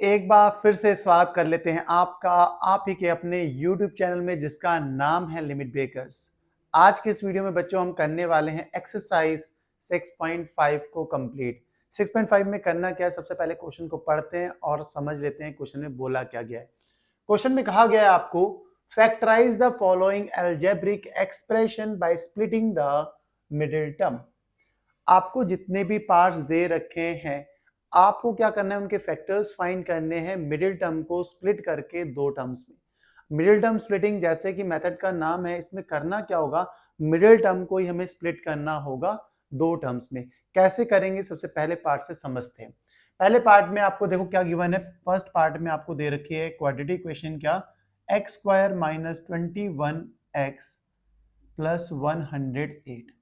एक बार फिर से स्वागत कर लेते हैं आपका आप ही के अपने YouTube चैनल में जिसका नाम है लिमिट ब्रेकर्स। आज के इस वीडियो में बच्चों हम करने वाले हैं एक्सरसाइज 6.5 को कंप्लीट। 6.5 में करना क्या है, सबसे पहले क्वेश्चन को पढ़ते हैं और समझ लेते हैं क्वेश्चन में बोला क्या गया है। क्वेश्चन में कहा गया है आपको factorise the following algebraic expression by splitting the middle term. आपको जितने भी पार्ट्स दे रखे हैं आपको क्या करना है, उनके फैक्टर्स फाइंड करने हैं मिडिल टर्म को स्प्लिट करके दो टर्म्स में। मिडिल टर्म स्प्लिटिंग जैसे कि मेथड का नाम है, इसमें करना क्या होगा, मिडिल टर्म को ही हमें स्प्लिट करना होगा दो टर्म्स में। कैसे करेंगे सबसे पहले पार्ट से समझते हैं। पहले पार्ट में आपको देखो क्या गिवन है। फर्स्ट पार्ट में आपको दे रखी है क्वाड्रेटिक इक्वेशन, क्या x square minus 21x plus 108।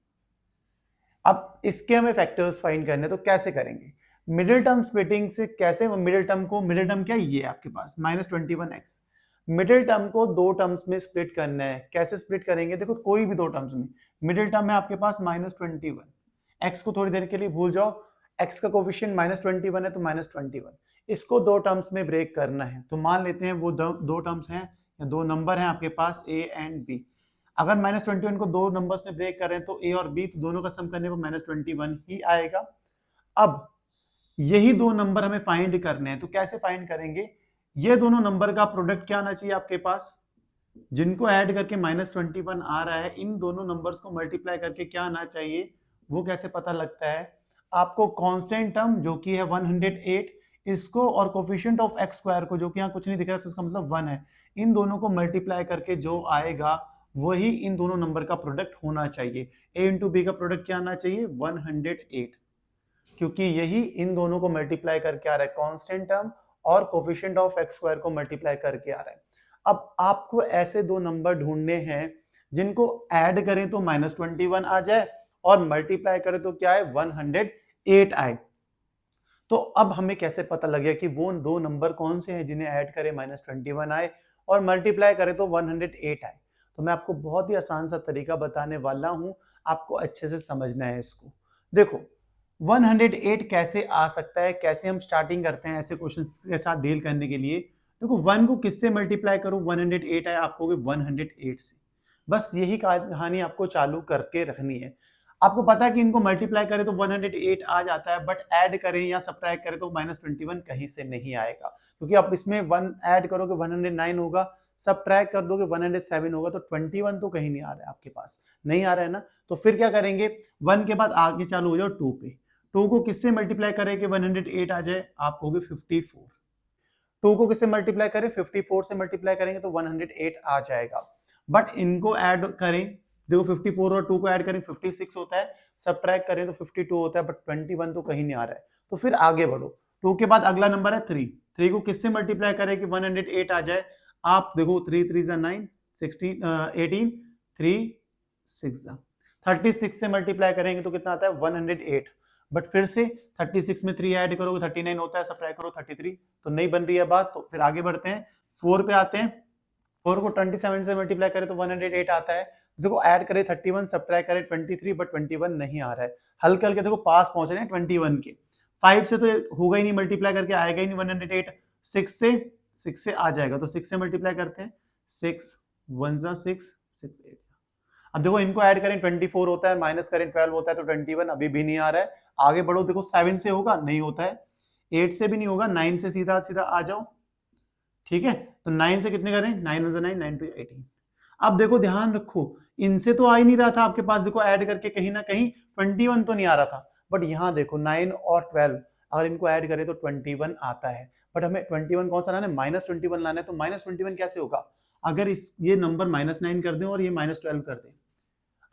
अब इसके हमें फैक्टर्स फाइंड करने, तो कैसे करेंगे मिडिल टर्म स्प्लिटिंग से। कैसे मिडिल टर्म को, मिडिल टर्म क्या ये आपके पास -21x, मिडिल टर्म को दो टर्म्स में स्प्लिट करना है। कैसे स्प्लिट करेंगे, देखो कोई भी दो टर्म्स में। मिडिल टर्म है आपके पास -21, x को थोड़ी देर के लिए भूल जाओ, x का कोफिशिएंट -21 है तो -21, इसको दो टर्म्स में ब्रेक करना है। तो मान लेते हैं वो दो टर्म्स हैं या दो नंबर हैं आपके पास a एंड b। अगर -21 को दो नंबर्स में ब्रेक करें तो a और b, तो दोनों का सम करने पर -21 ही आएगा। अब यही दो नंबर हमें फाइंड करने हैं, तो कैसे फाइंड करेंगे, ये दोनों नंबर का प्रोडक्ट क्या आना चाहिए आपके पास, जिनको ऐड करके -21 आ रहा है, इन दोनों नंबर्स को मल्टीप्लाई करके क्या आना चाहिए, वो कैसे पता लगता है आपको। कांस्टेंट टर्म जो कि है 108, इसको और कोफिशिएंट ऑफ एक्स स्क्वायर को, जो कि यहाँ कुछ नहीं दिख रहा तो इसका मतलब 1 है, इन दोनों को मल्टीप्लाई करके जो आएगा वही इन दोनों नंबर का प्रोडक्ट होना चाहिए। a इंटू बी का प्रोडक्ट क्या आना चाहिए 108, क्योंकि यही इन दोनों को मल्टीप्लाई करके आ रहा है, कांस्टेंट टर्म और कोफिशिएंट ऑफ एक्स स्क्वायर को मल्टीप्लाई करके आ रहा है। अब आपको ऐसे दो नंबर ढूंढने हैं जिनको ऐड करें तो -21 आ जाए और मल्टीप्लाई करें तो क्या है 108 आए। तो अब हमें कैसे पता लगे कि वो दो नंबर कौन से हैं जिन्हें ऐड करें -21 आए और मल्टीप्लाई करें तो 108 आए। तो मैं आपको बहुत ही आसान सा तरीका बताने वाला हूं, आपको अच्छे से समझना है इसको। देखो 108 कैसे आ सकता है, कैसे हम स्टार्टिंग करते हैं ऐसे क्वेश्चंस के साथ डील करने के लिए। देखो 1 को किससे मल्टीप्लाई करूं 108 आए, आपको 108 से, बस यही कहानी आपको चालू करके रखनी है। आपको पता है कि इनको मल्टीप्लाई करें तो 108 आ जाता है, बट ऐड करें या सब्ट्रैक्ट करें तो -21 कहीं से नहीं आएगा, क्योंकि आप इसमें 1 ऐड करोगे 109 होगा, सब्ट्रैक्ट कर दोगे 107 होगा, तो 21 तो कहीं नहीं आ रहा है आपके पास, नहीं आ रहा है ना। तो फिर क्या करेंगे, 1 के बाद आगे चालू हो जाओ 2 पे। 2 को किससे मल्टीप्लाई करें कि 108 आ जाए, आप होगे 54। 2 को किससे मल्टीप्लाई करें, 54 से मल्टीप्लाई करेंगे तो 108 आ जाएगा। बट इनको ऐड करें, देखो 54 और 2 को ऐड करें 56 होता है, सब्ट्रैक्ट करें तो 52 होता है, बट 21 तो कहीं नहीं आ रहा है। तो फिर आगे बढ़ो, 2 के बाद अगला नंबर है 3। 3 को किससे मल्टीप्लाई करें कि 108 आ जाए, आप देखो 3 3 9 16 18 3 6 36 से मल्टीप्लाई करेंगे तो कितना आता है 108। बट फिर से 36 में 3 ऐड करोगे 39 होता है, सब्ट्रैक्ट करो 33, तो नहीं बन रही है बात। तो फिर आगे बढ़ते हैं, 4 पे आते हैं। 4 को 27 से मल्टीप्लाई करें तो 108 आता है। देखो ऐड करें 31, सब्ट्रैक्ट करें 23, बट 21 नहीं आ रहा है। हल करके देखो पास पहुंच रहे हैं 21 के। 5 से तो होगा ही नहीं, मल्टीप्लाई करके आएगा ही नहीं 108। 6 से आ जाएगा, तो 6 से मल्टीप्लाई करते हैं, 6 1 6 6 8। अब देखो इनको ऐड करें 24 होता है, माइनस करें 12 होता है, तो 21 अभी भी नहीं आ रहा है। आगे बढ़ो, देखो 7 से होगा, नहीं होता है, 8 से भी नहीं होगा, 9 से सीधा सीधा आ जाओ, ठीक है। तो 9 से कितने करें, 9 1 9 9 2 18। अब देखो ध्यान रखो, इनसे तो आ ही नहीं रहा था आपके पास, देखो ऐड करके कहीं ना कहीं 21 तो नहीं आ रहा था, बट यहाँ देखो 9 और 12 अगर इनको ऐड करें तो 21 आता है। बट हमें 21 कौन सा लाना है, -21 लाना है। तो -21 कैसे होगा, अगर इस ये नंबर -9 कर दें और ये -12 कर दें,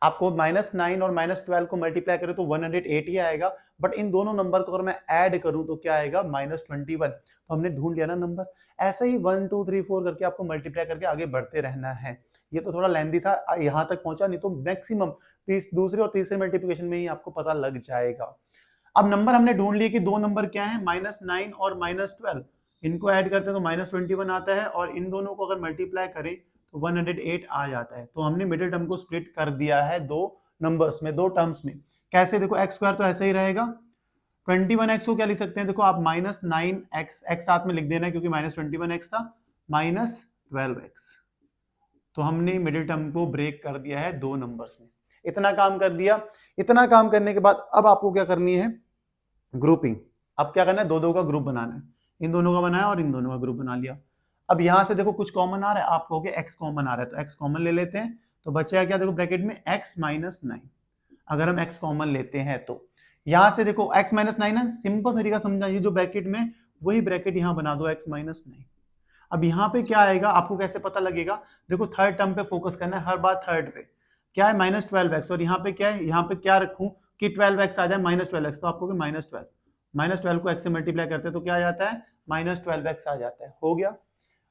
आपको -9 और -12 को मल्टीप्लाई करें तो 108 ही आएगा। बट इन दोनों नंबर को अगर मैं ऐड करूं तो क्या आएगा -21। तो हमने ढूंढ लिया ना नंबर। ऐसा ही 1 2 3 4 करके आपको मल्टीप्लाई करके आगे बढ़ते रहना है। ये तो थोड़ा लेंदी था, यहां तक पहुंचा, नहीं तो मैक्सिमम दूसरे और तीसरे मल्टीप्लिकेशन में ही आपको पता लग जाएगा। अब नंबर हमने ढूंढ लिए कि दो नंबर क्या है, -9 और -12, इनको ऐड करते हैं तो -21 आता है, और इन दोनों को अगर मल्टीप्लाई करें तो 108 आ जाता है। तो हमने मिडिल टर्म को स्प्लिट कर दिया है दो नंबर्स में, दो टर्म्स में। कैसे, देखो एक्स स्क्वायर तो ऐसे ही रहेगा, 21x को क्या लिख सकते हैं, देखो आप -9x, x साथ में लिख देना क्योंकि -21x था, -12x। तो हमने मिडिल टर्म को ब्रेक कर दिया है 2 नंबर्स में। इतना काम कर दिया। इतना काम करने के बाद अब आपको क्या करनी है, ग्रुपिंग। अब क्या करना है, दो का ग्रुप बनाना है। इन दोनों का बनाया और इन दोनों का ग्रुप बना लिया। अब यहां से देखो कुछ कॉमन आ रहा है, आप कहोगे x कॉमन आ रहा है, तो x कॉमन ले लेते हैं। तो बचेगा क्या, देखो ब्रैकेट में x - 9। अगर हम x कॉमन लेते हैं तो यहां से देखो x - 9 है, सिंपल तरीका समझा, ये जो ब्रैकेट में वही ब्रैकेट यहां बना दो, x - 9। अब यहाँ पे क्या आएगा, आपको कैसे पता लगेगा, देखो थर्ड टर्म पे फोकस करना है हर बार। थर्ड पे क्या है, -12x, और यहाँ पे क्या है, यहाँ पे क्या रखूं कि 12x आ जाए, -12x, तो आपको -12 को x से मल्टीप्लाई करते हैं तो क्या आ जाता है, -12x आ जाता है। हो गया।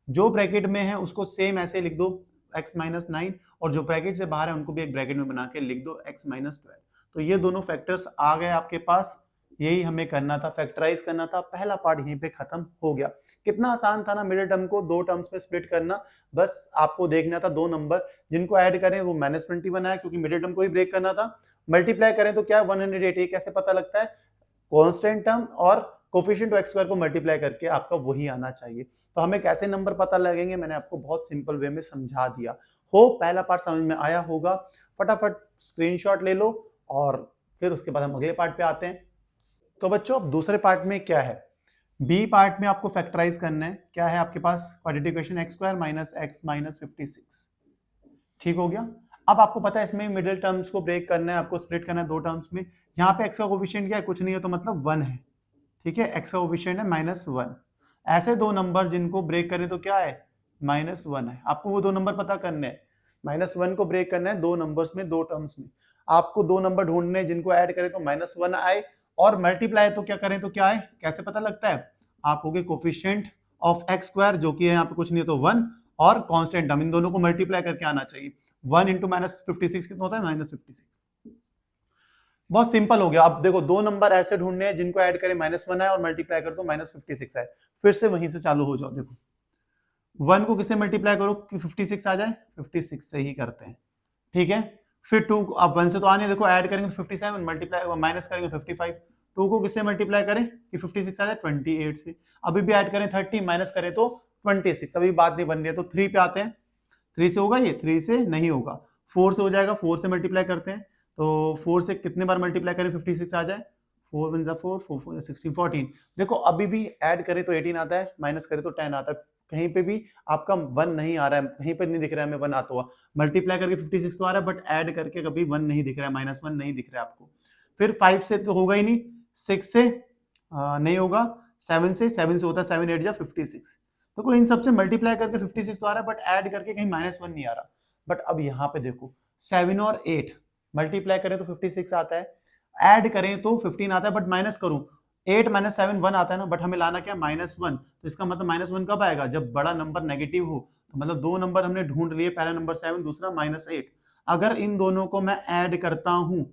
जो ब्रैकेट में है उसको सेम ऐसे लिख दो, x - 9, और जो ब्रैकेट से बाहर है उनको भी एक ब्रैकेट में बना के लिख दो, x - 12। तो ये दोनों फैक्टर्स आ गए आपके पास। यही हमें करना था, फैक्टराइज करना था। पहला पार्ट यहीं पे खत्म हो गया। कितना आसान था ना मिडिल टर्म को 2 टर्म्स में स्प्लिट करना। बस आपको देखना था 2 नंबर जिनको ऐड करें वो -20 बनाया क्योंकि मिडिल टर्म को ही ब्रेक करना था। मल्टीप्लाई करें तो क्या 108। ये कैसे पता लगता है, कांस्टेंट टर्म और कोफिशिएंट x स्क्वायर को मल्टीप्लाई करके आपका वही आना चाहिए। तो हमें कैसे नंबर पता लगेंगे, मैंने आपको बहुत सिंपल वे में समझा दिया। होप पहला पार्ट समझ में आया होगा। फटाफट स्क्रीनशॉट ले लो और फिर उसके बाद हम अगले पार्ट पे आते हैं। तो बच्चों अब दूसरे पार्ट में क्या है, बी पार्ट में आपको फैक्टराइज करना है। क्या है आपके पास, quadratic equation x square - x - 56। ठीक हो गया। अब आपको पता है इसमें मिडिल टर्म्स को ब्रेक करना है, आपको स्प्लिट करना है 2 टर्म्स में। यहाँ पे x का कोफिशिएंट क्या है, कुछ नहीं है, तो मतलब 1 है। ठीक है, x का कोफिशिएंट है -1। ऐसे 2 नंबर जिनको ब्रेक करें तो क्या है, -1 है। आपको वो 2 नंबर पता करने हैं, -1 को ब्रेक करना है 2 नंबर्स में, 2 टर्म्स में। आपको 2 नंबर ढूंढने हैं जिनको ऐड करें तो -1 आए, और मल्टीप्लाई तो क्या करें तो क्या आए, कैसे पता लगता है, आप होगे कोफिशिएंट ऑफ x स्क्वायर जो कि है यहाँ पे कुछ नहीं है तो 1, और कांस्टेंट टर्म, इन दोनों को मल्टीप्लाई करके आना चाहिए। 1 इंटू -56 कितना होता है, -56। बहुत सिंपल हो गया। अब देखो 2 नंबर ऐसे ढूंढने हैं जिनको ऐड करें -1 आए और मल्टीप्लाई कर दो -56 आए। फिर से वहीं से चालू हो जाओ। देखो 1 को किससे मल्टीप्लाई करो कि 56 आ जाए, 56 से ही करते हैं। ठीक है, फिर 2 अब 1 से तो आने, देखो ऐड करेंगे तो 57, मल्टीप्लाई माइनस करेंगे 55। 2 को किससे मल्टीप्लाई करें कि 56 आ जाए, 28 से। अभी भी ऐड करें 30, माइनस करें तो 26। अभी बात नहीं बन रही है तो 3 पे आते हैं। 3 से होगा ये, 3 से नहीं होगा। 4 से हो जाएगा, 4 से मल्टीप्लाई करते हैं तो 4 से कितने बार मल्टीप्लाई करें 56 आ जाए, 4 वन जा 4, 4 4 16, 14। देखो अभी भी ऐड करें तो 18 आता है, माइनस करें तो 10 आता है। कहीं पे भी आपका 1 नहीं आ रहा है, कहीं पे नहीं दिख रहा है हमें 1 आता हुआ। मल्टीप्लाई करके 56 तो आ रहा है, बट ऐड करके कभी 1 नहीं दिख रहा है, -1 नहीं दिख रहा है आपको। फिर 5 से तो होगा ही नहीं, 6 से नहीं होगा, 7 से होता है 7 8 जा 56। तो इन सबसे मल्टीप्लाई करके 56 तो आ रहा है, बट ऐड करके कहीं -1 नहीं आ रहा। बट अब यहाँ पे देखो 7 और 8 मल्टीप्लाई करें तो 56 आता है, ऐड करें तो 15 आता है, बट माइनस करूं 8 - 7 1 आता है ना, बट हमें लाना क्या -1। तो इसका मतलब -1 कब आएगा, जब बड़ा नंबर नेगेटिव हो। तो मतलब 2 नंबर हमने ढूंढ लिए, पहला नंबर 7, दूसरा -8। अगर इन दोनों को मैं ऐड करता हूं,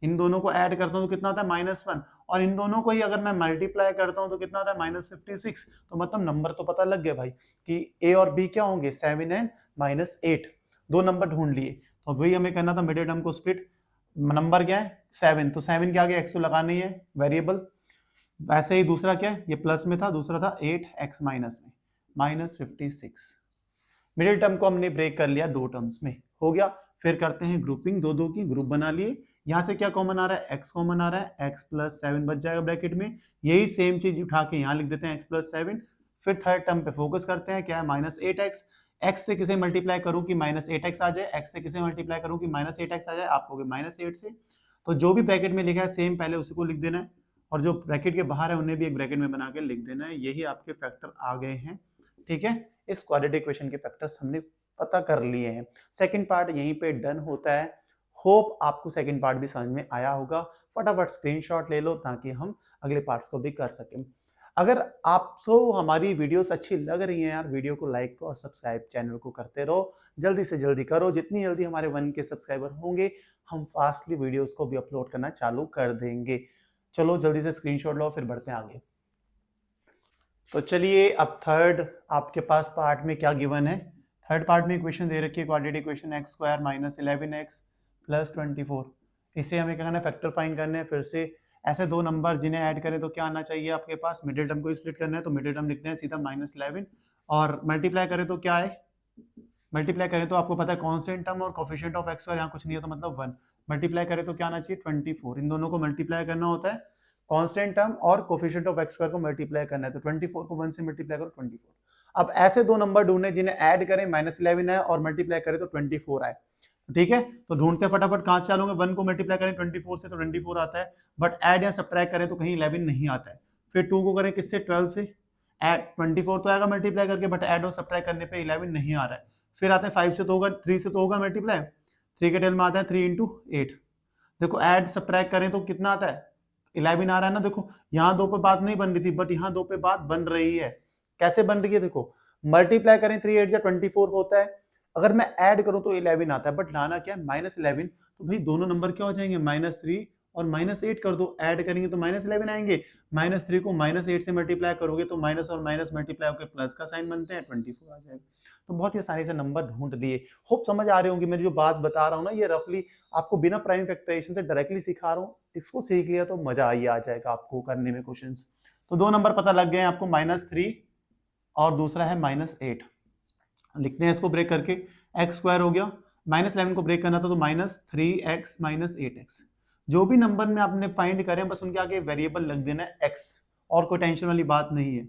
इन दोनों को ऐड करता हूं तो कितना आता है -1, और इन दोनों को ही अगर मैं मल्टीप्लाई करता हूं तो कितना आता है -56। तो मतलब नंबर तो पता लग गया भाई कि ए और बी क्या होंगे, 7 एंड -8। 2 नंबर ढूंढ लिए, तो वही हमें करना था मिडिल टर्म को स्प्लिट। नंबर क्या है 7, तो 7 के आगे x तो लगाना ही है वेरिएबल। वैसे ही दूसरा क्या है, ये प्लस में था, दूसरा था 8x माइनस में, -56। मिडिल टर्म को हमने ब्रेक कर लिया 2 टर्म्स में, हो गया। फिर करते हैं ग्रुपिंग, 2 की ग्रुप बना लिए। यहाँ से क्या कॉमन आ रहा है, x कॉमन आ रहा है, x + 7 बच जाएगा ब्रैकेट में। यही सेम चीज उठा के यहाँ लिख देते हैं, x + 7। फिर थर्ड टर्म पे फोकस करते हैं, क्या है -8x। x से किसे मल्टीप्लाई करूं कि -8x आ जाए, x से किसे मल्टीप्लाई करूं कि -8x आ जाए, आप कहोगे -8 से। तो जो भी ब्रैकेट में लिखा है सेम पहले उसी को लिख देना है, और जो ब्रैकेट के बाहर है उन्हें भी एक ब्रैकेट में बना के लिख देना है। यही आपके फैक्टर आ गए हैं। ठीक है, इस क्वाड्रेटिक इक्वेशन के फैक्टर्स हमने पता कर लिए हैं। सेकंड पार्ट यहीं पे डन होता है। होप आपको सेकंड पार्ट भी समझ में आया होगा। फटाफट स्क्रीनशॉट ले लो ताकि हम अगले पार्ट्स को भी कर सकें। अगर आपको हमारी वीडियोस अच्छी लग रही हैं यार, वीडियो को लाइक और सब्सक्राइब चैनल को करते रहो, जल्दी से जल्दी करो। जितनी जल्दी हमारे 1 के सब्सक्राइबर होंगे हम फास्टली वीडियोस को भी अपलोड करना चालू कर देंगे। चलो जल्दी से स्क्रीनशॉट लो, फिर बढ़ते हैं आगे। तो चलिए अब थर्ड आपके पास पार्ट में क्या गिवन है। थर्ड पार्ट में इक्वेशन दे रखी है, quadratic equation x square -11x + 24। इसे हमें क्या करना है, फैक्टर फाइंड करना है। फिर से ऐसे दो नंबर जिन्हें ऐड करें तो क्या आना चाहिए आपके पास, मिडिल टर्म को स्प्लिट करना है तो मिडिल टर्म लिखते हैं सीधा -11, और मल्टीप्लाई करें तो क्या है, मल्टीप्लाई करें तो आपको पता है कांस्टेंट टर्म और कोफिशिएंट ऑफ एक्स स्क्वायर यहाँ कुछ नहीं है तो मतलब 1, मल्टीप्लाई करें तो क्या आना चाहिए 24, इन दोनों को मल्टीप्लाई करना होता है, कांस्टेंट टर्म और कोफिशिएंट ऑफ एक्स स्क्वायर को मल्टीप्लाई करना है तो 24 को 1 से मल्टीप्लाई करो 24। अब ऐसे दो नंबर ढूंढने जिन्हें ऐड करें -11 है और मल्टीप्लाई करें तो 24 आए, ठीक है, तो ढूंढते फटाफट कहां से चलोगे, 1 को मल्टीप्लाई करें 24 से तो 24 आता है, बट ऐड या सब्ट्रैक्ट करें तो कहीं 11 नहीं आता है, फिर 2 को करें किससे 12 से, ऐड 24 तो आएगा मल्टीप्लाई करके, बट ऐड और सब्ट्रैक्ट करने पे 11 नहीं आ रहा है, फिर आते हैं 5 से तो होगा, 3 से तो होगा मल्टीप्लाई, 3 के टेल में आता है 3 इंटू 8, देखो ऐड सब्ट्रैक्ट करें तो कितना आता है 11 आ रहा है ना, देखो यहाँ 2 पे बात नहीं बन रही थी बट यहाँ 2 पे बात बन रही है, कैसे बन रही है, देखो मल्टीप्लाई करें 3 8 या 24 होता है, अगर मैं ऐड करूं तो 11 आता है, बट लाना क्या है -11, तो भाई दोनों नंबर क्या हो जाएंगे -3 और -8 कर दो, ऐड करेंगे तो -11 आएंगे, -3 को -8 से मल्टीप्लाई करोगे तो माइनस और माइनस मल्टीप्लाई होकर प्लस का साइन बनते हैं, 24 आ जाएगा, तो बहुत ही आसानी से नंबर ढूंढ लिए। होप समझ आ रही होंगी, मैं जो बात बता रहा हूँ ना ये रफली आपको बिना प्राइम फैक्टराइजेशन से डायरेक्टली सिखा रहा हूँ, इसको सीख लिया तो मजा ही आ जाएगा आपको करने में क्वेश्चंस। तो दो नंबर पता लग गए आपको, -3 और दूसरा है -8, लिखते हैं इसको ब्रेक करके, एक्स स्क्वायर हो गया, -11 को ब्रेक करना था तो -3x -8x, जो भी नंबर में आपने फाइंड करें बस उनके आगे वेरिएबल लग देना है x, और कोई टेंशन वाली बात नहीं है,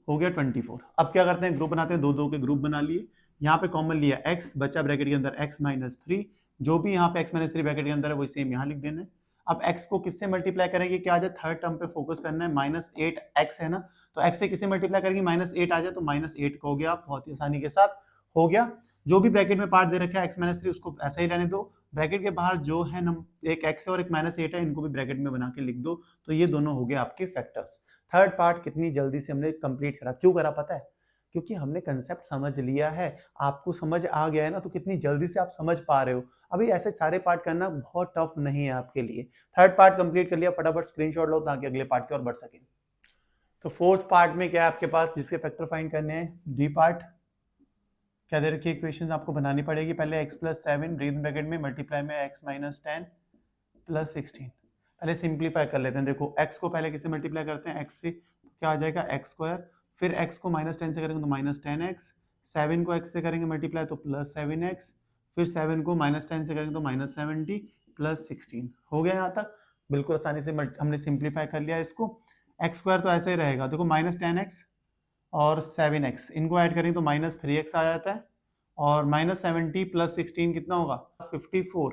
हो गया 24। अब क्या करते हैं, ग्रुप बनाते हैं, दो दो के ग्रुप बना लिए, यहाँ पे कॉमन लिया x, बचा ब्रैकेट के अंदर x -3, जो भी यहाँ पे x -3 ब्रैकेट के अंदर है वही सेम यहाँ लिख देना है। अब x को किससे मल्टीप्लाई करेंगे, क्या आ जाए, थर्ड टर्म पे फोकस करना है, -8x है ना, तो x से किससे मल्टीप्लाई करेंगे, -8 आ जाए तो -8 हो गया, बहुत ही आसानी के साथ हो गया। जो भी ब्रैकेट में पार्ट दे रखा है x -3 उसको ऐसा ही रहने दो, ब्रैकेट के बाहर जो है एक x है और एक -8 है, इनको भी ब्रैकेट में बना के लिख दो, तो ये दोनों हो गए आपके फैक्टर्स। थर्ड पार्ट कितनी जल्दी से हमने कंप्लीट करा, क्यों करा पता है, क्योंकि हमने कंसेप्ट समझ लिया है, आपको समझ आ गया है ना, तो कितनी जल्दी से आप समझ पा रहे हो। अभी ऐसे सारे पार्ट करना बहुत टफ नहीं है आपके लिए। थर्ड पार्ट कंप्लीट कर लिया, फटाफट स्क्रीनशॉट लो ताकि अगले पार्ट की ओर बढ़ सके। तो फोर्थ पार्ट में क्या है आपके पास, जिसके फैक्टर फाइंड करने हैं, डी पार्ट क्या दे रखी है, इक्वेशन आपको बनानी पड़ेगी, पहले x + 7 ब्रैकेट में मल्टीप्लाई में x - 10 + 16, पहले सिंप्लीफाई कर लेते हैं। देखो x को पहले किससे मल्टीप्लाई करते हैं, x से, तो क्या आ जाएगा x², फिर x को -10 से करेंगे तो -10x, 7 को x से करेंगे मल्टीप्लाई तो +7x, फिर 7 को -10 से करेंगे तो -70 + 16, हो गया यहाँ तक, बिल्कुल आसानी से हमने सिंप्लीफाई कर लिया इसको। x² तो ऐसे ही रहेगा, देखो -10x और 7x, इनको ऐड करें तो -3x आ जाता है, और -70 + 16 कितना होगा, 54,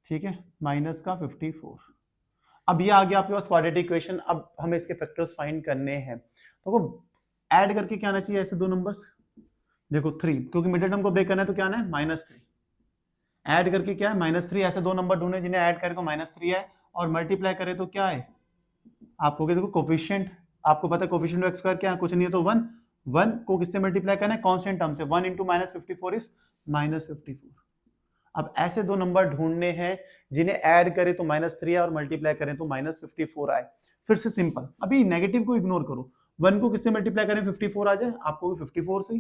ठीक है, माइनस का 54। अब ये आ गया आपके पास क्वाड्रेटिक इक्वेशन। अब हमें इसके फैक्टर्स फाइंड करने हैं, तो ऐड करके क्या आना चाहिए, ऐसे दो नंबर्स, देखो 3, क्योंकि मिडिल टर्म को ब्रेक करना है तो क्या आना है -3, ऐड करके क्या है -3, ऐसे दो नंबर ढूंढे जिन्हें ऐड करें तो -3 है, और मल्टीप्लाई करें तो क्या है, आपको देखो कोफिशिएंट, आपको पता है कोफिशिएंट ऑफ x स्क्वायर क्या है, कुछ नहीं है तो 1, 1 को किससे मल्टीप्लाई करना है, कांस्टेंट टर्म से, 1 × -54 इज -54। अब ऐसे दो नंबर ढूंढने हैं जिन्हें ऐड करें तो -3 और मल्टीप्लाई करें तो -54 आए। फिर से सिंपल, अभी नेगेटिव को इग्नोर करो, 1 को किससे मल्टीप्लाई करें 54 आ जाए, आपको भी 54 से,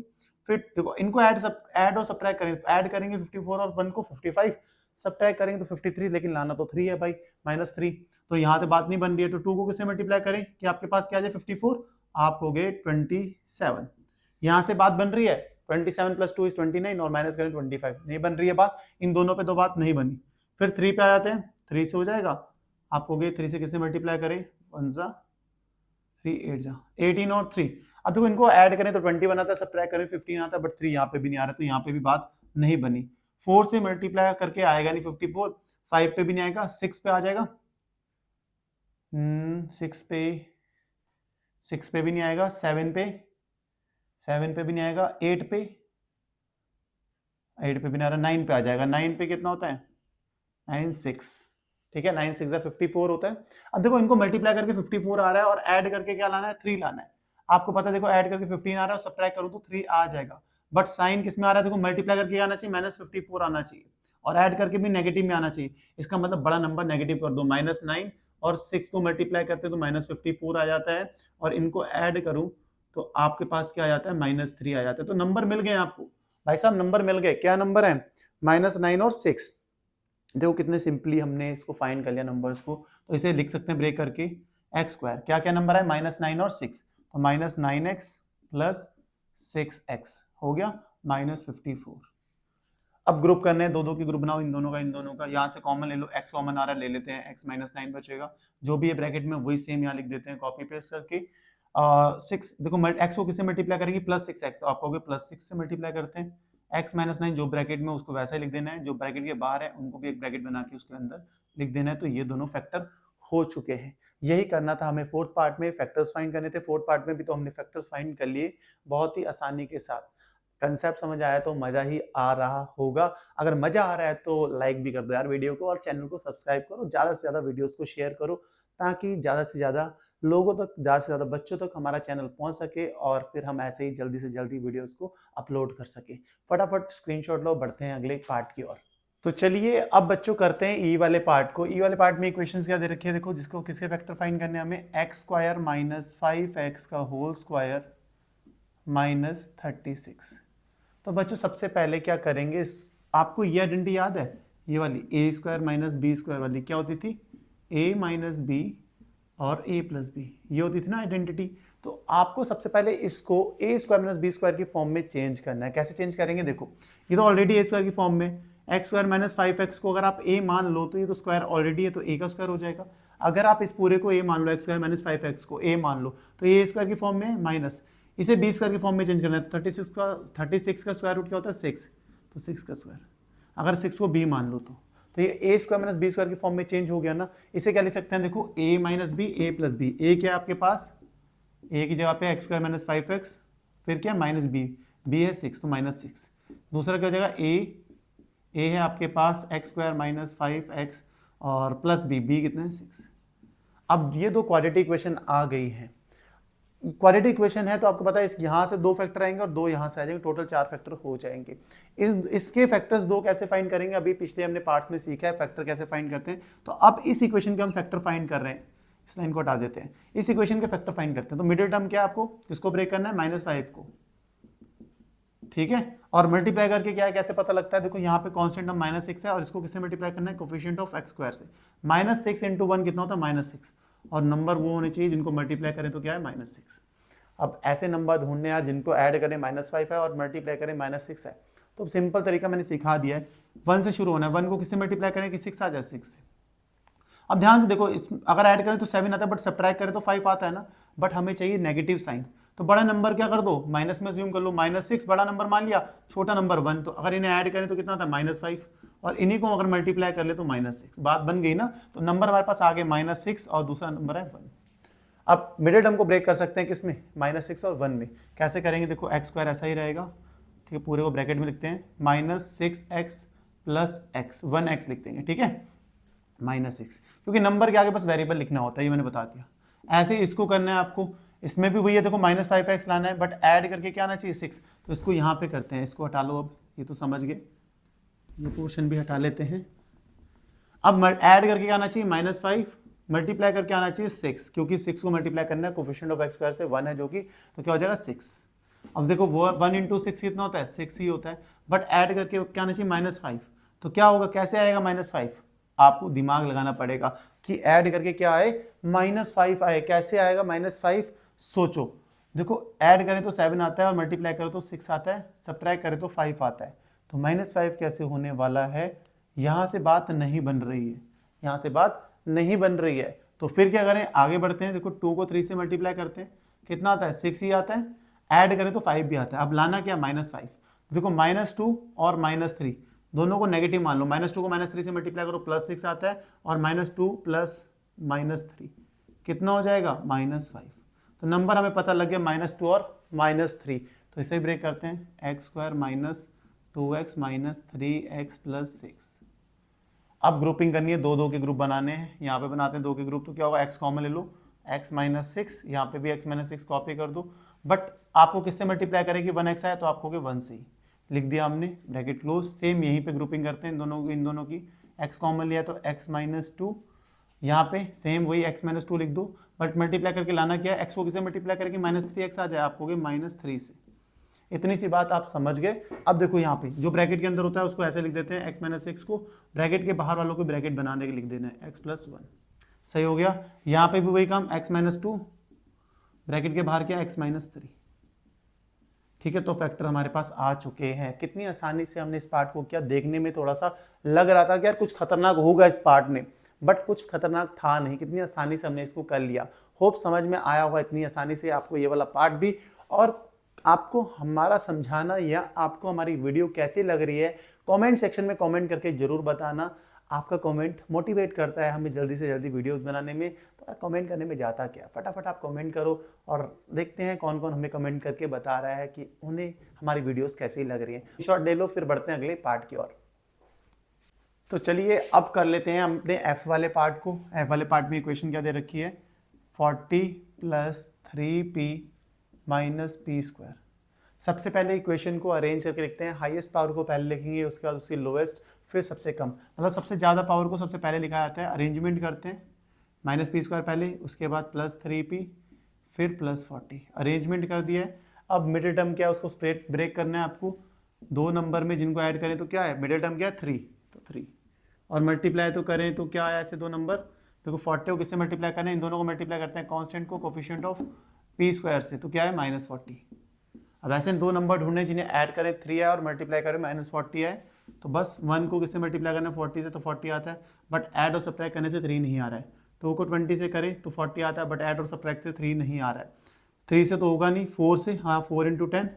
फिर देखो इनको ऐड और सब्ट्रैक्ट करें, ऐड करेंगे 54 और 1 को 55, सब्ट्रैक्ट करेंगे तो 53, लेकिन लाना तो 3 है भाई, -3, तो यहाँ से बात नहीं बन रही है, तो 2 को किससे मल्टीप्लाई करें कि आपके पास क्या आ जाए 54, आप हो गए 27, यहाँ से बात बन रही है 27 + 2 = 29 और माइनस करें 25, नहीं बन रही है बात, इन दोनों पे तो बात नहीं बनी। फिर 3 पे आ जाते हैं, 3 से हो जाएगा, आप हो गए 3 से किससे मल्टीप्लाई करें, 1 × 3 8 जा 18 और 3, अब देखो इनको ऐड करें तो 21 आता है, सब्ट्रैक्ट करें 15 आता है, बट 3 यहाँ पे भी नहीं आ रहा, तो यहाँ पे भी बात नहीं बनी। 4 से मल्टीप्लाई करके आएगा नहीं 54, 5 पे भी नहीं आएगा, 6 पे आ जाएगा, 6 पे भी नहीं आएगा, 7 पे भी नहीं आएगा, 8 पे भी नहीं आ रहा, 9 पे आ जाएगा, 9 पे कितना होता है 9 6, ठीक है, 9 6 54 होता है। अब देखो इनको मल्टीप्लाई करके 54 आ रहा है और ऐड करके क्या लाना है 3 लाना है, आपको पता है देखो ऐड करके 15 आ रहा है, सब्ट्रैक्ट करूं तो 3 आ जाएगा, बट साइन किस में आ रहा है, देखो मल्टीप्लाई करके आना चाहिए -54 आना चाहिए, और ऐड करके भी नेगेटिव में आना चाहिए, इसका मतलब बड़ा नंबर नेगेटिव कर दो, -9 और 6 को मल्टीप्लाई करते तो -54 आ जाता है, और इनको ऐड करूं तो आपके पास क्या आ जाता है -3 आ जाता है। तो नंबर मिल गए आपको भाई साहब, नंबर मिल गए, क्या नंबर है, -9 और 6। देखो कितने सिंपली हमने इसको फाइंड कर लिया नंबर्स को। तो इसे लिख सकते हैं ब्रेक करके एक्स स्क्वायर, क्या क्या नंबर है -9 और 6, तो -9x प्लस 6x हो गया -54। अब ग्रुप करने हैं, दो दो की ग्रुप बनाओ, इन दोनों का, यहाँ से कॉमन ले लो, x कॉमन आ रहा है ले लेते हैं, x -9 बचेगा, जो भी है ब्रैकेट में वही सेम यहाँ लिख देते हैं कॉपी पेस्ट करके। 6 देखो x को किससे मल्टीप्लाई करेंगे +6x, तो आप कहोगे +6 से मल्टीप्लाई करते हैं, x -9 जो ब्रैकेट में उसको वैसा ही लिख देना है, जो ब्रैकेट के बाहर है उनको भी एक ब्रैकेट बना के उसके अंदर लिख देना है। तो ये दोनों फैक्टर हो चुके हैं। यही करना था हमें फोर्थ पार्ट में, फैक्टर्स फाइंड करने थे। फोर्थ पार्ट में भी तो हमने फैक्टर्स फाइंड कर लिए बहुत ही आसानी के साथ। कंसेप्ट समझ आया तो मजा ही आ रहा होगा। अगर मजा आ रहा है तो लाइक भी कर दो यार वीडियो को, और चैनल को सब्सक्राइब करो, ज्यादा से ज्यादा वीडियोस को शेयर करो, ताकि ज्यादा से ज्यादा लोगों तक, ज्यादा से ज्यादा बच्चों तक हमारा चैनल पहुंच सके, और फिर हम ऐसे ही जल्दी से जल्दी वीडियोस को अपलोड कर सके। फटाफट स्क्रीनशॉट लो, बढ़ते हैं अगले पार्ट की ओर। तो चलिए अब बच्चों करते हैं ई वाले पार्ट को। ई वाले पार्ट में इक्वेशंस क्या दे रखी है देखो, जिसको किसके फैक्टर फाइंड करने हैं हमें, x स्क्वायर -5x का होल स्क्वायर -36। तो बच्चों सबसे पहले क्या करेंगे, आपको ये आइडेंटिटी याद है, ये वाली a square minus B square वाली क्या होती थी, a माइनस बी और a प्लस बी, ये होती थी ना आइडेंटिटी। तो आपको सबसे पहले इसको a square minus B square की फॉर्म में चेंज करना है। कैसे चेंज करेंगे देखो, ये तो ऑलरेडी a स्क्वायर की फॉर्म में, x स्क्वायर माइनस 5x को अगर आप a मान लो तो ये तो स्क्वायर ऑलरेडी है, तो a का स्क्वायर हो जाएगा। अगर आप इस पूरे को a मान लो, x स्क्वायर माइनस 5x को a मान लो, तो ये a स्क्वायर की फॉर्म में माइनस, इसे बी स्क्वायर की फॉर्म में चेंज करना है। तो 36 का स्क्वायर रूट क्या होता है 6, तो 6 का स्क्वायर, अगर 6 को b मान लो तो ये a square minus B square की फॉर्म में चेंज हो गया ना। इसे क्या लिख सकते हैं देखो, a minus B A plus B, a क्या है आपके पास, a की जगह पे एक्स स्क्वायर माइनस 5x, फिर क्या माइनस b, b है 6 तो -6। दूसरा क्या हो जाएगा a है आपके पास एक्स स्क्वायर माइनस 5x और प्लस b, b कितना है 6। अब ये दो क्वाड्रेटिक इक्वेशन आ गई है। क्वाड्रेटिक इक्वेशन है तो आपको पता है यहाँ से 2 फैक्टर आएंगे और 2 यहाँ से आ जाएंगे, टोटल 4 फैक्टर हो जाएंगे। इसके फैक्टर्स 2 कैसे फाइंड करेंगे, अभी पिछले हमने पार्ट्स में सीखा है फैक्टर कैसे फाइंड करते हैं। तो अब इस इक्वेशन के हम फैक्टर फाइंड कर रहे हैं, इस लाइन को हटा देते हैं, इस इक्वेशन के फैक्टर फाइंड करते हैं। तो मिडिल टर्म क्या है, आपको किसको ब्रेक करना है, -5 को, ठीक है, और मल्टीप्लाई करके क्या है, कैसे पता लगता है देखो, यहाँ पे कांस्टेंट टर्म -6 है और इसको किससे मल्टीप्लाई करना है, कोफिशिएंट ऑफ x स्क्वायर से। -6 × 1 कितना होता है -6, और नंबर वो होने चाहिए जिनको मल्टीप्लाई करें तो क्या है -6। अब ऐसे नंबर ढूंढने हैं जिनको ऐड करें -5 है और मल्टीप्लाई करें -6 है। तो सिंपल तरीका मैंने सिखा दिया है, 1 से शुरू होना है, 1 को किससे मल्टीप्लाई करें कि 6 आ जाए, 6 से। अब ध्यान से देखो, इस अगर ऐड करें तो 7 आता है, बट सब्ट्रैक्ट करें तो 5 आता है ना, बट हमें चाहिए नेगेटिव साइन। तो बड़ा नंबर क्या कर दो, माइनस में ज्यूम कर लो, -6 बड़ा नंबर मान लिया, छोटा नंबर 1, तो अगर इन्हें ऐड करें तो कितना था -5, और इन्हीं को अगर मल्टीप्लाई कर ले तो -6, बात बन गई ना। तो नंबर हमारे पास आ गए -6 और दूसरा नंबर है 1। अब मिडिल टर्म को ब्रेक कर सकते हैं किसमें, -6 और 1 में। कैसे करेंगे देखो, एक्स स्क्वायर ऐसा ही रहेगा, ठीक है, पूरे को ब्रैकेट में लिखते हैं, -6x प्लस x, 1x लिख देंगे, ठीक है, -6, क्योंकि नंबर के आगे बस वेरिएबल लिखना होता है, ये मैंने बता दिया। ऐसे ही इसको करना है आपको, इसमें भी वही है देखो, -5x लाना है, बट ऐड करके क्या आना चाहिए 6, तो इसको यहाँ पे करते हैं, इसको हटा लो। अब ये तो समझ गए, ये पोर्शन भी हटा लेते हैं। अब ऐड करके क्या आना चाहिए, -5, मल्टीप्लाई करके आना चाहिए 6, क्योंकि 6 को मल्टीप्लाई करना है, कोफिशिएंट ऑफ x स्क्वायर से 1 है जो कि, तो क्या हो जाएगा 6। अब देखो वो 1 × 6 कितना होता है, 6 ही होता है, बट ऐड करके क्या आना चाहिए -5, तो क्या होगा, कैसे आएगा -5, आपको दिमाग लगाना पड़ेगा कि ऐड करके क्या आए, -5 आए, कैसे आएगा -5, सोचो। देखो ऐड करें तो 7 आता है और मल्टीप्लाई करें तो 6 आता है, सब्ट्रैक्ट करें तो 5 आता है, तो -5 कैसे होने वाला है, यहाँ से बात नहीं बन रही है, यहाँ से बात नहीं बन रही है। तो फिर क्या करें, आगे बढ़ते हैं, देखो 2 को 3 से मल्टीप्लाई करते हैं, कितना आता है, 6 ही आता है, ऐड करें तो 5 भी आता है। अब लाना क्या, -5, देखो -2 और -3 दोनों को नेगेटिव मान लो, -2 को -3 से मल्टीप्लाई करो, +6 आता है, और -2 प्लस -3 कितना हो जाएगा, -5। तो नंबर हमें पता लग गया, -2 और -3, तो इसे ब्रेक करते हैं, एक्स स्क्वायर -2x -3x + 6। अब ग्रुपिंग करनी है, 2 के ग्रुप बनाने हैं, यहाँ पे बनाते हैं 2 के ग्रुप, तो क्या होगा, x कॉमन ले लो, x -6, यहाँ पे भी x -6 कॉपी कर दो, बट आपको किससे मल्टीप्लाई करें कि 1x आए, तो आपको 1 से ही लिख दिया हमने, ब्रैकेट क्लोज। सेम यहीं पे ग्रुपिंग करते हैं इन दोनों की, x कॉमन लिया तो x -2, यहाँ पे सेम वही x -2 लिख दो, बट मल्टीप्लाई करके लाना क्या है, x को किससे मल्टीप्लाई करके -3x आ जाए, आपको -3 से। इतनी सी बात आप समझ गए। अब देखो यहाँ पे जो ब्रैकेट के अंदर होता है उसको ऐसे लिख देते हैं, x माइनस एक्स को ब्रैकेट के बाहर वालों को ब्रैकेट बना दे के लिख देना है x प्लस 1। सही हो गया। यहाँ पे भी वही काम, x माइनस 2 ब्रैकेट के बाहर क्या x माइनस 3। ठीक है, तो फैक्टर हमारे पास आ चुके हैं। कितनी आसानी से हमने इस पार्ट को किया। देखने में थोड़ा सा लग रहा था कि यार कुछ खतरनाक होगा इस पार्ट में, बट कुछ खतरनाक था नहीं। कितनी आसानी से हमने इसको कर लिया। होप समझ में आया होगा इतनी आसानी से आपको ये वाला पार्ट भी। और आपको हमारा समझाना या आपको हमारी वीडियो कैसी लग रही है कमेंट सेक्शन में कमेंट करके जरूर बताना। आपका कमेंट मोटिवेट करता है हमें जल्दी से जल्दी वीडियोस बनाने में। तो कमेंट करने में जाता क्या, फटाफट आप कमेंट करो और देखते हैं कौन कौन हमें कमेंट करके बता रहा है कि उन्हें हमारी वीडियोस कैसी लग रही हैं। शॉट ले लो, फिर बढ़ते हैं अगले पार्ट की ओर। तो चलिए अब कर लेते हैं अपने एफ वाले पार्ट को। एफ वाले पार्ट में इक्वेशन क्या दे रखी है, 40 plus 3p minus P square. सबसे पहले इक्वेशन को अरेंज करके लिखते हैं। हाईएस्ट पावर को पहले लिखेंगे, उसके बाद उसकी लोएस्ट, फिर सबसे कम, मतलब सबसे ज़्यादा पावर को सबसे पहले लिखा जाता है। अरेंजमेंट करते हैं, माइनस पी स्क्वायर पहले, उसके बाद प्लस 3p, फिर प्लस 40। अरेंजमेंट कर दिया है। अब मिडिल टर्म क्या है उसको स्प्रेड ब्रेक करना है आपको। दो नंबर में जिनको ऐड करें तो क्या है, मिडिल टर्म क्या है 3, तो 3 और मल्टीप्लाई तो करें तो क्या आया ऐसे दो नंबर। देखो 40 को किससे मल्टीप्लाई करना है, इन दोनों को मल्टीप्लाई करते हैं कांस्टेंट को कोफिशिएंट ऑफ पी स्क्वायर से, तो क्या है माइनस 40। अब ऐसे दो नंबर ढूंढने जिन्हें ऐड करें 3 है और मल्टीप्लाई करें माइनस 40 है, तो बस 1 को किससे मल्टीप्लाई करना है 40 से, तो 40 आता है। बट ऐड और सब्ट्रैक्ट करने से 3 नहीं आ रहा है। 2 को 20 से करें तो 40 आता है, बट ऐड और सब्ट्रैक्ट से 3 नहीं आ रहा है। 3 से तो होगा नहीं, 4 से, हाँ 4 इंटू 10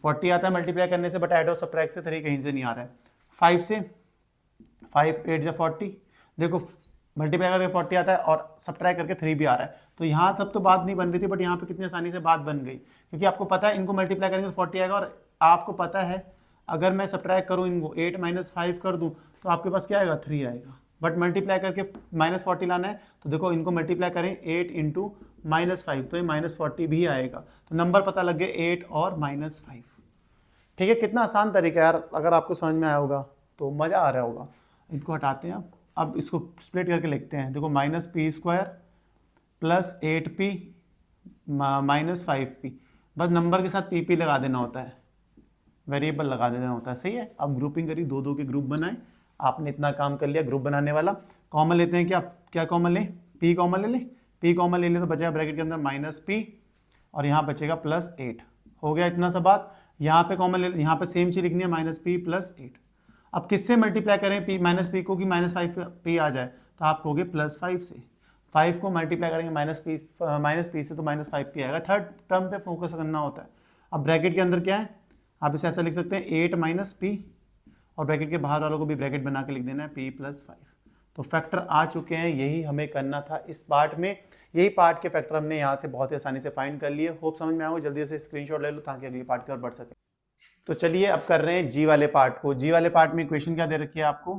40 आता है मल्टीप्लाई करने से, बट ऐड और सब्ट्रैक्ट से 3 कहीं से नहीं आ रहा है। 5 से, 5 8 या 40, देखो मल्टीप्लाई करके 40 आता है और सब्ट्रैक्ट करके 3 भी आ रहा है। तो यहाँ तब तो बात नहीं बन रही थी, बट यहाँ पे कितनी आसानी से बात बन गई, क्योंकि आपको पता है इनको मल्टीप्लाई करेंगे तो 40 आएगा। और आपको पता है अगर मैं सब्ट्रैक्ट करूँ इनको 8 माइनस 5 कर दूँ तो आपके पास क्या आएगा 3 आएगा। बट मल्टीप्लाई करके माइनस 40 लाना है, तो देखो इनको मल्टीप्लाई करें 8 इंटू माइनस 5, तो ये माइनस 40 भी आएगा। तो नंबर पता लग गए 8 और माइनस 5। ठीक है, कितना आसान तरीका है यार। अगर आपको समझ में आया होगा तो मज़ा आ रहा होगा। इनको हटाते हैं अब इसको स्प्लिट करके लिखते हैं। देखो minus P square plus 8p minus 5p, बस नंबर के साथ पी लगा देना होता है, वेरिएबल लगा देना होता है। सही है। अब ग्रुपिंग करी, दो के ग्रुप बनाए। आपने इतना काम कर लिया ग्रुप बनाने वाला। कॉमन लेते हैं, क्या कॉमन लें, p कॉमन ले लें। p कॉमन ले लें तो बचेगा ब्रैकेट के अंदर माइनस p और यहाँ बचेगा प्लस 8। हो गया इतना सा बात। यहाँ पे कॉमन ले, यहाँ पे सेम चीज लिखनी है माइनस p प्लस 8। अब किससे मल्टीप्लाई करें p माइनस p को कि माइनस 5p आ जाए, तो आप कहोगे प्लस 5 से। 5 को मल्टीप्लाई करेंगे माइनस p से तो माइनस 5p आएगा। थर्ड टर्म पे फोकस करना होता है। अब ब्रैकेट के अंदर क्या है, आप इसे ऐसा लिख सकते हैं 8 माइनस p और ब्रैकेट के बाहर वालों को भी ब्रैकेट बना के लिख देना है p प्लस 5। तो फैक्टर आ चुके हैं, यही हमें करना था इस पार्ट में। यही पार्ट के फैक्टर हमने यहाँ से बहुत ही आसानी से फाइंड कर लिए। होप समझ में आया हो, जल्दी से स्क्रीनशॉट ले लो ताकि अगली पार्ट की ओर बढ़ सके। तो चलिए अब कर रहे हैं जी वाले पार्ट को। जी वाले पार्ट में इक्वेशन क्या दे रखी है आपको,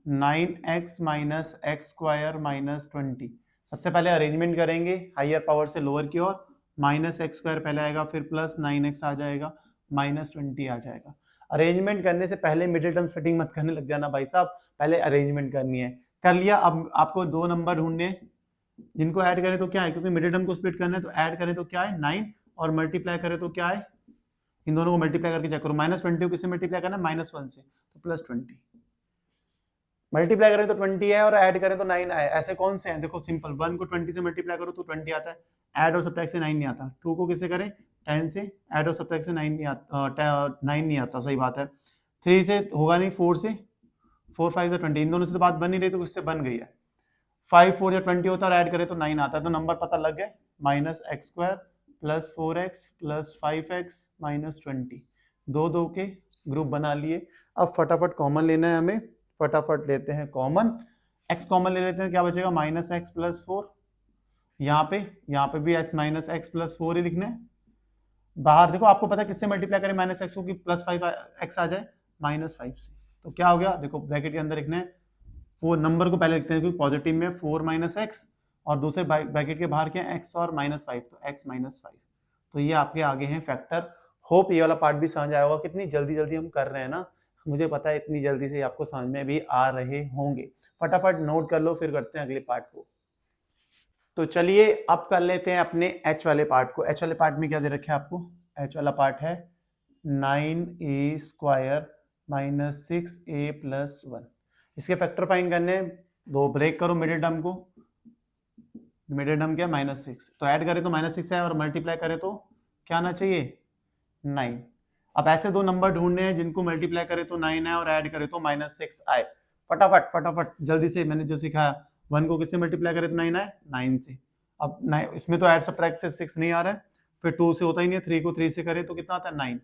9x minus x square minus 20। सबसे पहले अरेंजमेंट करेंगे हायर पावर से लोअर की ओर। माइनस एक्स स्क्वायर पहले आएगा, फिर प्लस 9x आ जाएगा, माइनस 20 आ जाएगा। अरेंजमेंट करने से पहले मिडिल टर्म स्प्लिटिंग मत करने लग जाना भाई साहब, पहले अरेंजमेंट करनी है। कर लिया। अब आपको दो नंबर ढूंढने जिनको ऐड करें तो क्या है, क्योंकि मिडिल टर्म को स्प्लिट करना है तो ऐड करें तो क्या है 9 और मल्टीप्लाई करें तो क्या है, इन दोनों को मल्टीप्लाई करके चेक करो। माइनस 20 को किससे मल्टीप्लाई करना है, माइनस 1 से, तो प्लस 20। मल्टीप्लाई करें तो 20 है और ऐड करें तो 9 आए। ऐसे कौन से हैं, देखो सिंपल। 1 को 20 से मल्टीप्लाई करो तो 20 आता है, ऐड और सब्ट्रैक्ट से 9 नहीं आता। 2 को किससे करें 10 से, ऐड और सब्ट्रैक्ट से 9 नहीं आता, 9 नहीं आता, सही बात है। 3 से होगा नहीं, 4 से, 4 5 या 20, इन दोनों से तो बात बन नहीं रही तो किससे बन गई है। 5 4 या 20 होता है और ऐड करें तो 9 आता है, तो नंबर पता लग गया minus x square plus 4x plus 5x minus 20। दो के ग्रुप बना लिए। अब फटाफट कॉमन लेना है हमें, फटाफट लेते हैं कॉमन। x कॉमन ले लेते हैं, क्या बचेगा माइनस एक्स प्लस 4। यहाँ पे भी माइनस एक्स प्लस 4 ही लिखना है। बाहर देखो आपको पता है किससे मल्टीप्लाई करें माइनस एक्स को कि प्लस 5x आ जाए, माइनस 5 से। तो क्या हो गया, देखो ब्रैकेट के अंदर लिखना है 4, नंबर को पहले लिखते हैं क्योंकि पॉजिटिव में 4 माइनस एक्स और दूसरे ब्रैकेट के बाहर क्या है x और माइनस 5, तो x माइनस 5। तो ये आपके आगे हैं फैक्टर। होप ये वाला पार्ट भी समझ आया होगा। कितनी जल्दी जल्दी हम कर रहे हैं ना, मुझे पता है इतनी जल्दी से आपको समझ में भी आ रहे होंगे। फटाफट नोट कर लो, फिर करते हैं अगले पार्ट को। तो चलिए अब कर लेते हैं अपने h वाले पार्ट को। h वाले पार्ट में क्या दे रखे है आपको, h वाला पार्ट है 9a square minus 6a plus 1। इसके फैक्टर फाइंड करने हैं, दो ब्रेक करो मिडिल टर्म को, मिडिल टर्म क्या -6, तो ऐड करें तो -6 है और मल्टीप्लाई करें तो क्या आना चाहिए 9। अब ऐसे दो नंबर ढूंढने हैं जिनको मल्टीप्लाई करें तो 9 है और ऐड करें तो -6 आए। फटाफट फटाफट जल्दी से, मैंने जो सिखाया 1 को किससे मल्टीप्लाई करें तो 9 आए, 9 से। अब 9 इसमें तो ऐड सब्ट्रैक्ट से 6 नहीं आ रहा है, फिर 2 से होता ही नहीं है, 3 को 3 से करें तो कितना आता है 9।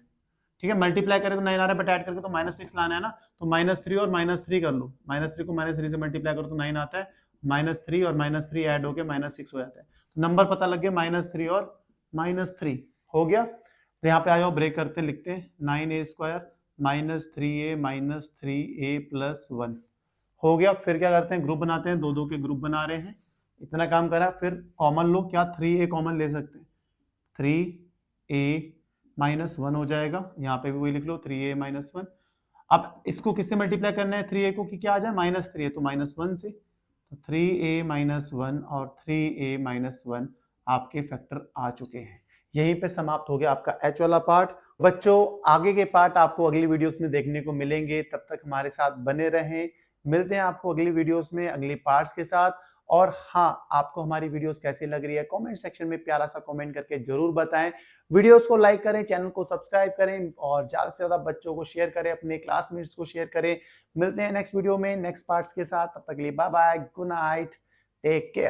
ठीक है, मल्टीप्लाई करें तो 9 आ रहा है, बट ऐड करके तो -6 लाना है ना, तो -3 और -3 कर लो, -3 को -3 से मल्टीप्लाई करो तो 9 आता है, -3 और -3 ऐड होके -6 हो जाता है। तो नंबर पता लग गया, -3 और -3 हो गया। तो यहाँ पे आ जाओ, ब्रेक करते लिखते हैं 9a square -3a minus 3a plus 1 हो गया। फिर क्या करते हैं, ग्रुप बनाते हैं, दो दो के ग्रुप बना रहे हैं, इतना काम करा। फिर कॉमन लो, क्या 3a कॉमन ले सकते हैं, 3a माइनस 1 हो जाएगा, यहाँ पे भी वही लिख लो 3a माइनस 1। अब इसको किससे मल्टीप्लाई करना है 3a को, कि क्या आ जाए -3 है तो -1 से, तो 3a माइनस 1 और 3a माइनस 1 आपके फैक्टर आ चुके हैं। यहीं पे समाप्त हो गया आपका h वाला पार्ट। बच्चों आगे के पार्ट आपको अगली वीडियोस में देखने को मिलेंगे, तब तक हमारे साथ बने रहें। मिलते हैं आपको अगली वीडियोस में अगली पार्ट्स के साथ। और हाँ, आपको हमारी वीडियोस कैसी लग रही है कमेंट सेक्शन में प्यारा सा कमेंट करके जरूर बताएं। वीडियोस को लाइक करें, चैनल को सब्सक्राइब करें और ज्यादा से ज्यादा बच्चों को शेयर करें, अपने क्लासमेट्स को शेयर करें। मिलते हैं नेक्स्ट वीडियो में नेक्स्ट पार्ट्स के साथ, तब तक के लिए bye bye, good night, take care.